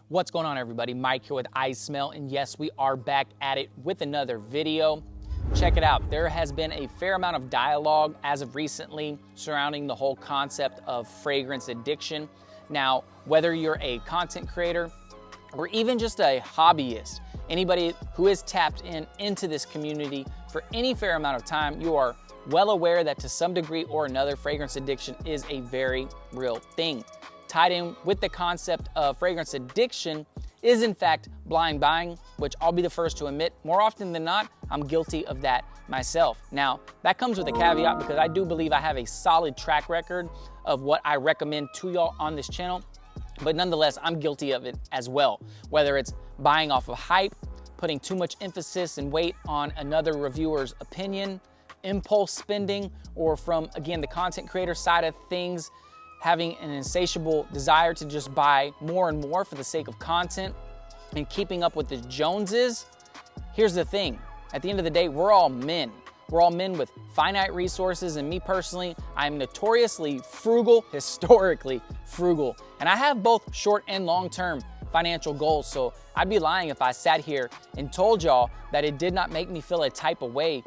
What's going on, everybody? Mike here with iSMELL, and yes, we are back at it with another video. Check it out. There has been a fair amount of dialogue as of recently surrounding the whole concept of fragrance addiction. Now, whether you're a content creator or even just a hobbyist, anybody who is tapped into this community for any fair amount of time, you are well aware that to some degree or another, fragrance addiction is a very real thing. Tied in with the concept of fragrance addiction is in fact blind buying, which I'll be the first to admit, more often than not, I'm guilty of that myself. Now, that comes with a caveat because I do believe I have a solid track record of what I recommend to y'all on this channel, but nonetheless, I'm guilty of it as well. Whether it's buying off of hype, putting too much emphasis and weight on another reviewer's opinion, impulse spending, or from, again, the content creator side of things, having an insatiable desire to just buy more and more for the sake of content and keeping up with the Joneses. Here's the thing, at the end of the day, we're all men. We're all men with finite resources, and me personally, I'm notoriously frugal, historically frugal. And I have both short and long-term financial goals, so I'd be lying if I sat here and told y'all that it did not make me feel a type of way.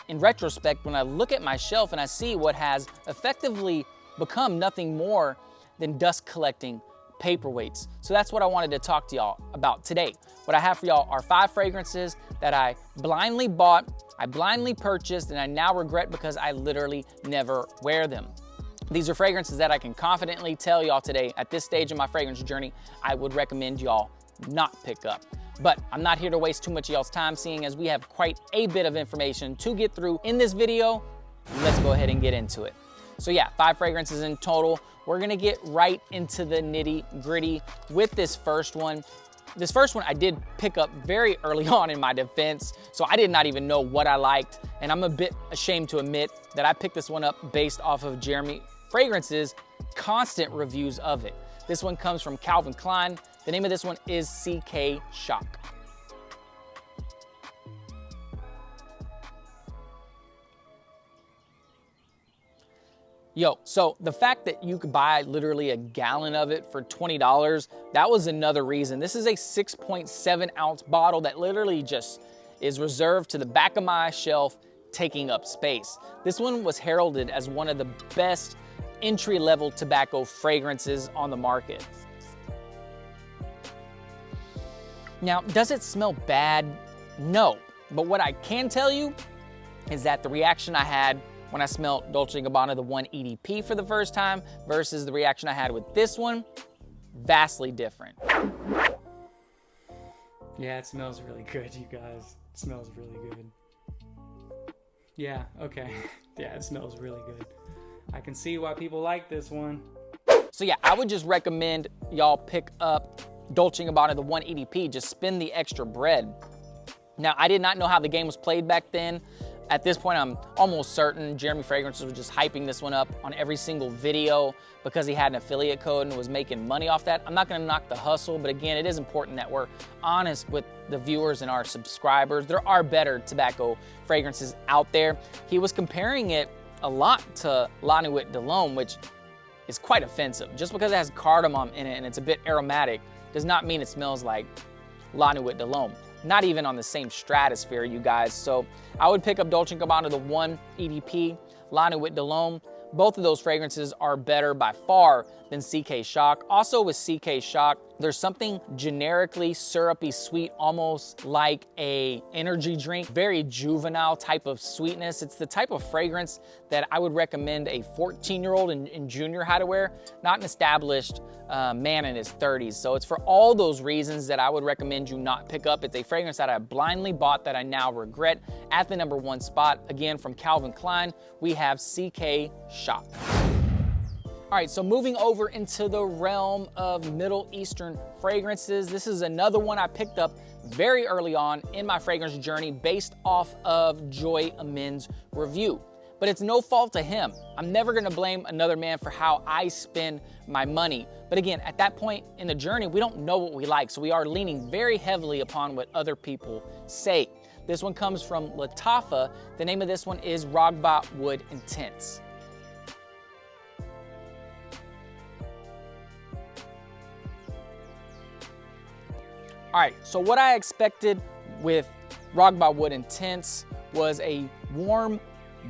In retrospect, when I look at my shelf and I see what has effectively become nothing more than dust collecting paperweights. So that's what I wanted to talk to y'all about today. What I have for y'all are 5 fragrances that I blindly bought, I blindly purchased, and I now regret because I literally never wear them. These are fragrances that I can confidently tell y'all today at this stage of my fragrance journey, I would recommend y'all not pick up. But I'm not here to waste too much of y'all's time, seeing as we have quite a bit of information to get through in this video. Let's go ahead and get into it. So yeah, 5 fragrances in total. We're gonna get right into the nitty gritty with this first one. This first one I did pick up very early on in my defense, so I did not even know what I liked, and I'm a bit ashamed to admit that I picked this one up based off of Jeremy Fragrance's constant reviews of it. This one comes from Calvin Klein. The name of this one is CK Shock. Yo, so the fact that you could buy literally a gallon of it for $20, that was another reason. This is a 6.7 ounce bottle that literally just is reserved to the back of my shelf, taking up space. This one was heralded as one of the best entry-level tobacco fragrances on the market. Now, does it smell bad? No, but what I can tell you is that the reaction I had when I smelled Dolce & Gabbana, the 1 EDP for the first time, versus the reaction I had with this one, vastly different. Yeah, it smells really good, you guys. It smells really good. Yeah, okay. Yeah, it smells really good. I can see why people like this one. So yeah, I would just recommend y'all pick up Dolce & Gabbana, the 1 EDP, just spend the extra bread. Now, I did not know how the game was played back then. At this point, I'm almost certain Jeremy Fragrances was just hyping this one up on every single video because he had an affiliate code and was making money off that. I'm not gonna knock the hustle, but again, it is important that we're honest with the viewers and our subscribers. There are better tobacco fragrances out there. He was comparing it a lot to La Nuit de l'Homme, which is quite offensive. Just because it has cardamom in it and it's a bit aromatic does not mean it smells like La Nuit de l'Homme. Not even on the same stratosphere, you guys. So I would pick up Dolce & Gabbana, the 1 EDP, La Nuit de l'Homme. Both of those fragrances are better by far than CK Shock. Also with CK Shock, there's something generically syrupy sweet, almost like a energy drink, very juvenile type of sweetness. It's the type of fragrance that I would recommend a 14-year-old in junior high to wear, not an established man in his 30s. So it's for all those reasons that I would recommend you not pick up. It's a fragrance that I blindly bought that I now regret. At the number 1 spot, again from Calvin Klein, we have CK Shock. All right, so moving over into the realm of Middle Eastern fragrances, this is another one I picked up very early on in my fragrance journey based off of Joy Amin's review. But it's no fault to him. I'm never gonna blame another man for how I spend my money. But again, at that point in the journey, we don't know what we like, so we are leaning very heavily upon what other people say. This one comes from Latafa. The name of this one is Ragba Wood Intense. All right, so what I expected with Rock by Wood Intense was a warm,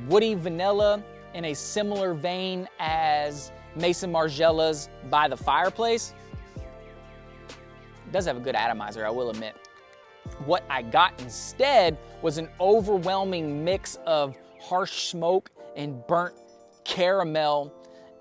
woody vanilla in a similar vein as Mason Margiela's By the Fireplace. It does have a good atomizer, I will admit. What I got instead was an overwhelming mix of harsh smoke and burnt caramel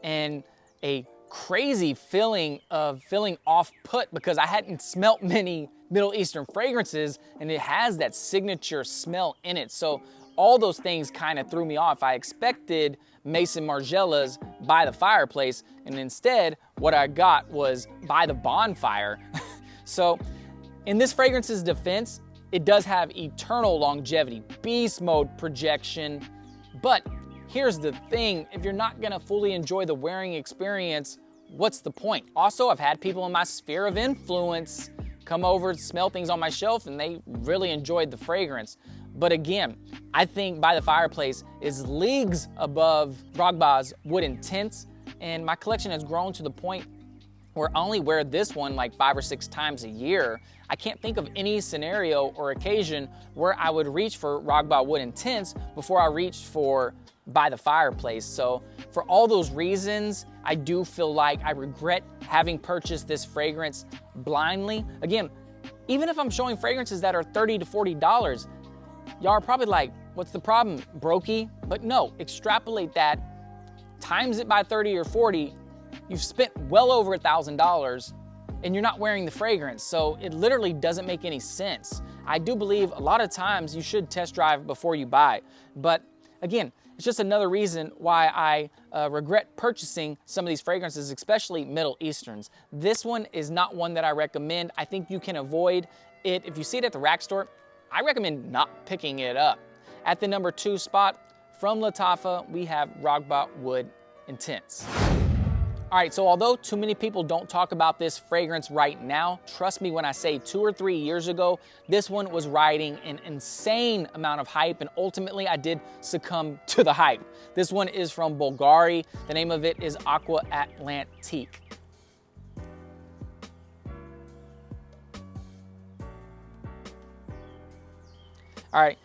and a crazy feeling of feeling off-put because I hadn't smelt many Middle Eastern fragrances and it has that signature smell in it. So all those things kind of threw me off. I expected Mason Margiela's By the Fireplace, and instead what I got was By the Bonfire. So in this fragrance's defense, it does have eternal longevity, beast mode projection, but here's the thing, if you're not gonna fully enjoy the wearing experience, what's the point? Also, I've had people in my sphere of influence come over, smell things on my shelf, and they really enjoyed the fragrance. But again, I think By the Fireplace is leagues above Rogbau's Wood Intense, and my collection has grown to the point where I only wear this one like 5 or 6 times a year. I can't think of any scenario or occasion where I would reach for Rogbau Wood Intense before I reached for By the Fireplace. So for all those reasons, I do feel like I regret having purchased this fragrance blindly. Again, even if I'm showing fragrances that are $30 to $40, y'all are probably like, what's the problem, brokey? But no, extrapolate that, times it by 30 or 40, you've spent well over $1,000 and you're not wearing the fragrance. So it literally doesn't make any sense. I do believe a lot of times you should test drive before you buy. But again, it's just another reason why I regret purchasing some of these fragrances, especially Middle Easterns. This one is not one that I recommend. I think you can avoid it. If you see it at the rack store, I recommend not picking it up. At the number 2 spot, from Lattafa, we have Rogbau Wood Intense. All right, so although too many people don't talk about this fragrance right now, trust me when I say 2 or 3 years ago, this one was riding an insane amount of hype, and ultimately I did succumb to the hype. This one is from Bulgari. The name of it is Aqua Atlantique. All right,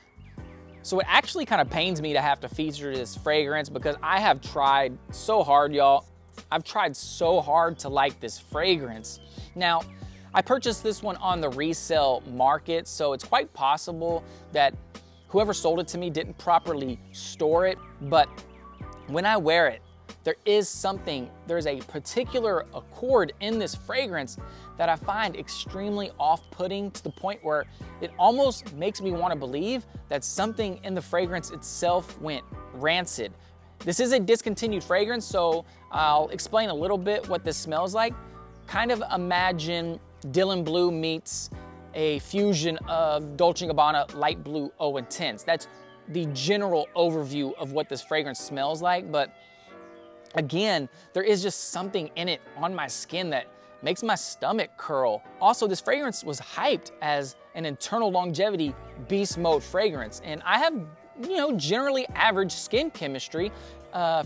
so it actually kind of pains me to have to feature this fragrance because I have tried so hard, y'all. I've tried so hard to like this fragrance. Now, I purchased this one on the resale market, so it's quite possible that whoever sold it to me didn't properly store it, but when I wear it, there's a particular accord in this fragrance that I find extremely off-putting to the point where it almost makes me want to believe that something in the fragrance itself went rancid. This is a discontinued fragrance, so I'll explain a little bit what this smells like. Kind of imagine Dylan Blue meets a fusion of Dolce & Gabbana Light Blue Eau Intense. That's the general overview of what this fragrance smells like, but again, there is just something in it on my skin that makes my stomach curl. Also, this fragrance was hyped as an internal longevity beast mode fragrance, and I have, generally average skin chemistry.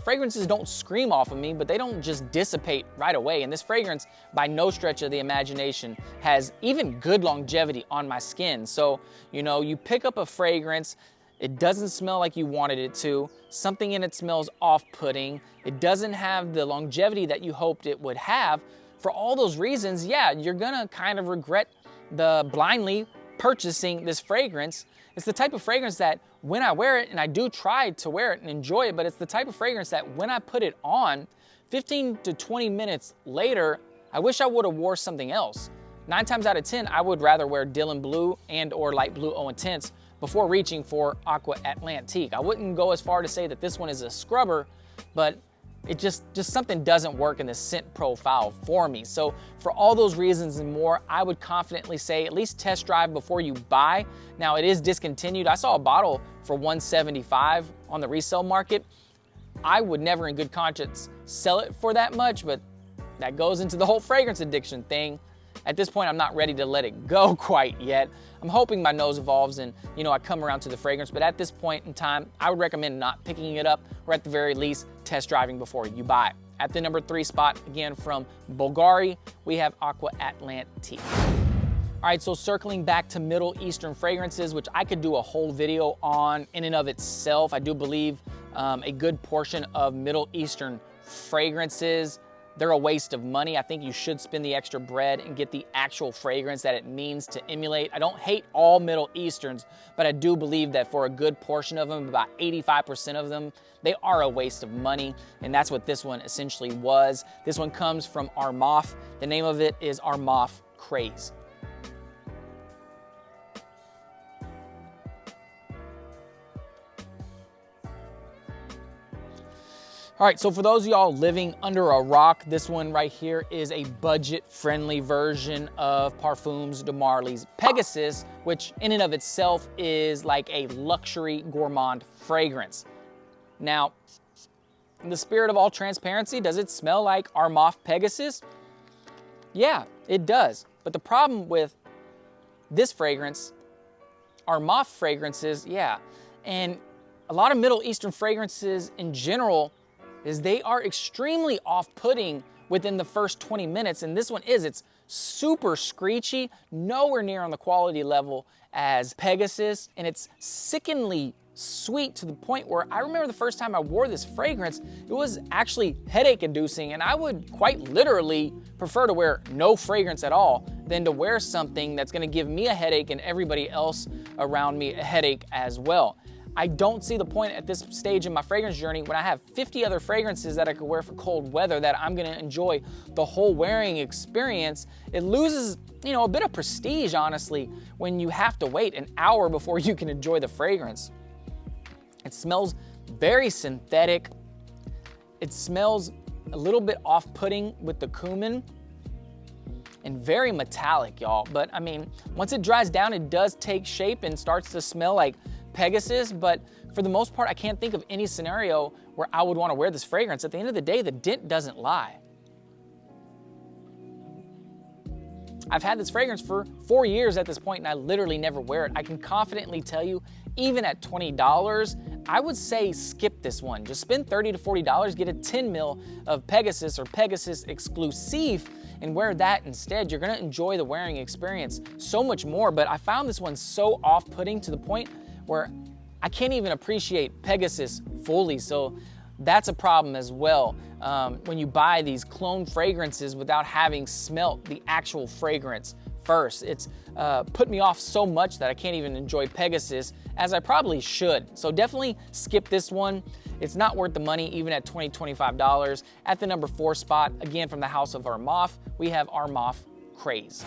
Fragrances don't scream off of me, but they don't just dissipate right away. And this fragrance, by no stretch of the imagination, has even good longevity on my skin. So, you pick up a fragrance, it doesn't smell like you wanted it to, something in it smells off-putting, it doesn't have the longevity that you hoped it would have. For all those reasons, yeah, you're gonna kind of regret the blindly purchasing this fragrance. It's the type of fragrance that when I wear it, and I do try to wear it and enjoy it, but it's the type of fragrance that when I put it on, 15 to 20 minutes later, I wish I would have wore something else. 9 times out of 10, I would rather wear Dylan Blue and or Light Blue Eau Intense before reaching for Aqua Atlantique. I wouldn't go as far to say that this one is a scrubber, but it just something doesn't work in the scent profile for me. So for all those reasons and more, I would confidently say at least test drive before you buy. Now it is discontinued. I saw a bottle for $175 on the resale market. I would never in good conscience sell it for that much, but that goes into the whole fragrance addiction thing. At this point, I'm not ready to let it go quite yet. I'm hoping my nose evolves and, I come around to the fragrance, but at this point in time, I would recommend not picking it up or at the very least, test driving before you buy. At the number 3 spot, again from Bulgari, we have Aqua Atlantique. All right, so circling back to Middle Eastern fragrances, which I could do a whole video on in and of itself. I do believe a good portion of Middle Eastern fragrances, they're a waste of money. I think you should spend the extra bread and get the actual fragrance that it means to emulate. I don't hate all Middle Easterns, but I do believe that for a good portion of them, about 85% of them, they are a waste of money, and that's what this one essentially was. This one comes from Armaf. The name of it is Armaf Craze. All right, so for those of y'all living under a rock, this one right here is a budget-friendly version of Parfums de Marly's Pegasus, which in and of itself is like a luxury gourmand fragrance. Now, in the spirit of all transparency, does it smell like Armaf Pegasus? Yeah, it does. But the problem with this fragrance, Armaf fragrances, yeah, and a lot of Middle Eastern fragrances in general, is they are extremely off-putting within the first 20 minutes, and this one it's super screechy, nowhere near on the quality level as Pegasus, and it's sickeningly sweet to the point where I remember the first time I wore this fragrance, it was actually headache-inducing, and I would quite literally prefer to wear no fragrance at all than to wear something that's gonna give me a headache and everybody else around me a headache as well. I don't see the point at this stage in my fragrance journey when I have 50 other fragrances that I could wear for cold weather that I'm gonna enjoy the whole wearing experience. It loses, a bit of prestige, honestly, when you have to wait an hour before you can enjoy the fragrance. It smells very synthetic. It smells a little bit off-putting with the cumin and very metallic, y'all. But I mean, once it dries down, it does take shape and starts to smell like Pegasus, but for the most part, I can't think of any scenario where I would want to wear this fragrance. At the end of the day, the dent doesn't lie. I've had this fragrance for 4 years at this point, and I literally never wear it. I can confidently tell you, even at $20, I would say skip this one. Just spend $30 to $40, get a 10 mil of Pegasus or Pegasus Exclusive, and wear that instead. You're gonna enjoy the wearing experience so much more, but I found this one so off-putting to the point where I can't even appreciate Pegasus fully, so that's a problem as well when you buy these clone fragrances without having smelt the actual fragrance first. It's put me off so much that I can't even enjoy Pegasus as I probably should. So definitely skip this one. It's not worth the money, even at $20, $25. At the number 4 spot, again from the house of Armaf, we have Armaf Craze.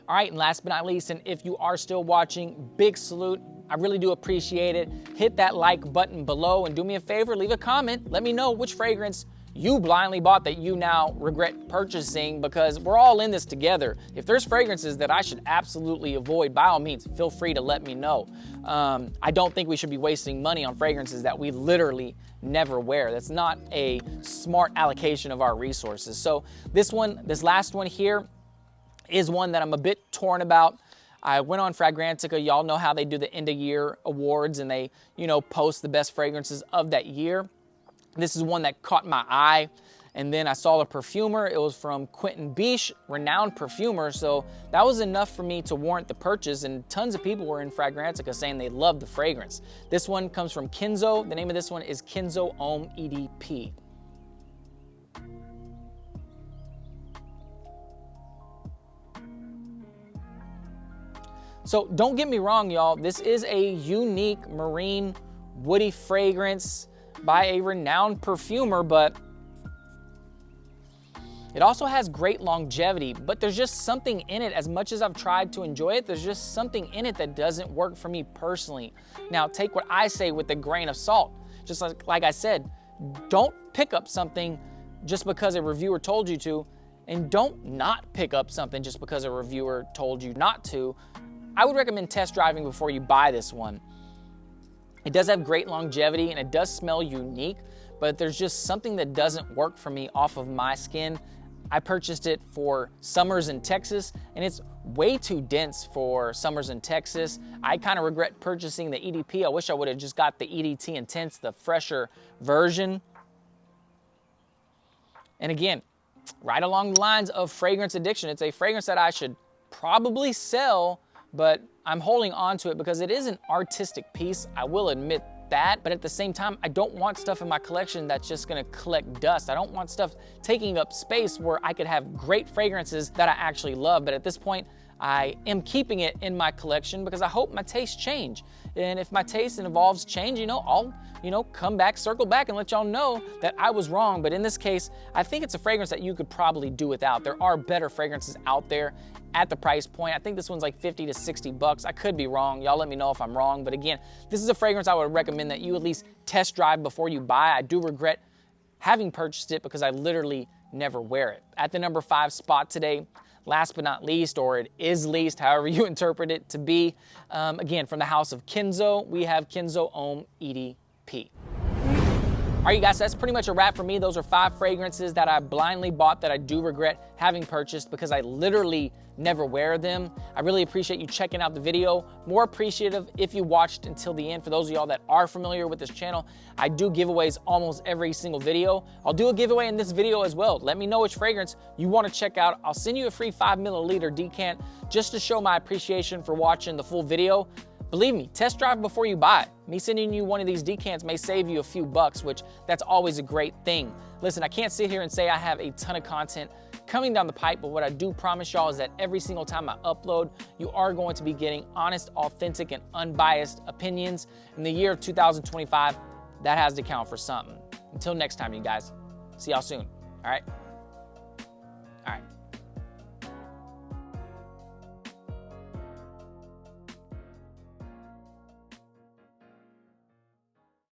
All right, and last but not least, and if you are still watching, big salute. I really do appreciate it. Hit that like button below and do me a favor, leave a comment. Let me know which fragrance you blindly bought that you now regret purchasing, because we're all in this together. If there's fragrances that I should absolutely avoid, by all means, feel free to let me know. I don't think we should be wasting money on fragrances that we literally never wear. That's not a smart allocation of our resources. So this last one here is one that I'm a bit torn about. I went on Fragrantica. Y'all know how they do the end of year awards and they, post the best fragrances of that year. This is one that caught my eye. And then I saw the perfumer. It was from Quentin Biche, renowned perfumer. So that was enough for me to warrant the purchase. And tons of people were in Fragrantica saying they loved the fragrance. This one comes from Kenzo. The name of this one is Kenzo Homme EDP. So don't get me wrong, y'all. This is a unique marine woody fragrance by a renowned perfumer, but it also has great longevity. But there's just something in it, as much as I've tried to enjoy it, there's just something in it that doesn't work for me personally. Now, take what I say with a grain of salt. Just like I said, don't pick up something just because a reviewer told you to, and don't not pick up something just because a reviewer told you not to. I would recommend test driving before you buy this one. It does have great longevity and it does smell unique, but there's just something that doesn't work for me off of my skin. I purchased it for summers in Texas and it's way too dense for summers in Texas. I kind of regret purchasing the EDP. I wish I would have just got the EDT Intense, the fresher version. And again, right along the lines of fragrance addiction, it's a fragrance that I should probably sell, but I'm holding on to it because it is an artistic piece. I will admit that, but at the same time, I don't want stuff in my collection that's just gonna collect dust. I don't want stuff taking up space where I could have great fragrances that I actually love. But at this point, I am keeping it in my collection because I hope my tastes change. And if my taste involves change, I'll, come back, circle back and let y'all know that I was wrong. But in this case, I think it's a fragrance that you could probably do without. There are better fragrances out there at the price point. I think this one's like 50 to 60 bucks. I could be wrong. Y'all let me know if I'm wrong. But again, this is a fragrance I would recommend that you at least test drive before you buy. I do regret having purchased it because I literally never wear it. At the number 5 spot today, last but not least, or it is least, however you interpret it to be, again, from the house of Kenzo, we have Kenzo Homme EDP. All right, you guys, that's pretty much a wrap for me. Those are 5 fragrances that I blindly bought that I do regret having purchased because I literally never wear them. I really appreciate you checking out the video. More appreciative if you watched until the end. For those of y'all that are familiar with this channel, I do giveaways almost every single video. I'll do a giveaway in this video as well. Let me know which fragrance you want to check out. I'll send you a free 5 milliliter decant just to show my appreciation for watching the full video. Believe me, test drive before you buy it. Me sending you one of these decants may save you a few bucks, which that's always a great thing. Listen, I can't sit here and say I have a ton of content coming down the pipe, but what I do promise y'all is that every single time I upload, you are going to be getting honest, authentic, and unbiased opinions. In the year of 2025, that has to count for something. Until next time, you guys. See y'all soon. All right?